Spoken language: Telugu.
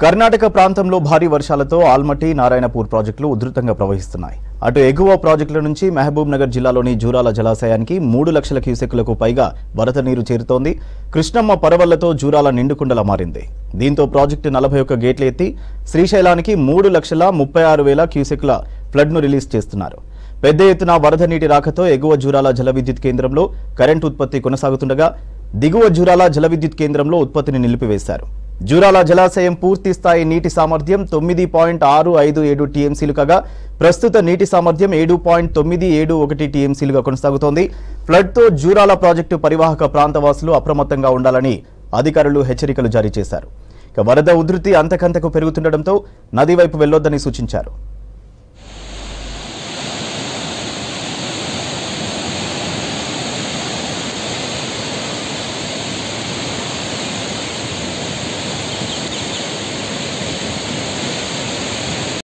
కర్ణాటక ప్రాంతంలో భారీ వర్షాలతో ఆల్మట్టి నారాయణపూర్ ప్రాజెక్టులు ఉధృతంగా ప్రవహిస్తున్నాయి. అటు ఎగువ ప్రాజెక్టుల నుంచి మహబూబ్ నగర్ జిల్లాలోని జూరాల జలాశయానికి 3 లక్షల క్యూసెక్కులకు పైగా వరద నీరు చేరుతోంది. కృష్ణమ్మ పరవళ్లతో జూరాల నిండుకుండలా మారింది. దీంతో ప్రాజెక్టు 41 గేట్లు ఎత్తి శ్రీశైలానికి 3,36,000 క్యూసెక్కుల ఫ్లడ్ను రిలీజ్ చేస్తున్నారు. పెద్ద ఎత్తున వరద నీటి రాకతో ఎగువ జూరాల జల విద్యుత్ కేంద్రంలో కరెంటు ఉత్పత్తి కొనసాగుతుండగా దిగువ జూరాల జల విద్యుత్ కేంద్రంలో ఉత్పత్తిని నిలిపివేశారు. జూరాల జలాశయం పూర్తి స్థాయి నీటి సామర్థ్యం 9.657 టీఎంసీలు కాగా ప్రస్తుత నీటి సామర్థ్యం 7.971 టీఎంసీలుగా కొనసాగుతోంది. ఫ్లడ్తో జూరాల ప్రాజెక్టు పరివాహక ప్రాంతవాసులు అప్రమత్తంగా ఉండాలని అధికారులు హెచ్చరికలు జారీ చేశారు. వరద ఉధృతి అంతకంతకు పెరుగుతుండటంతో నది వైపు వెళ్లొద్దని సూచించారు.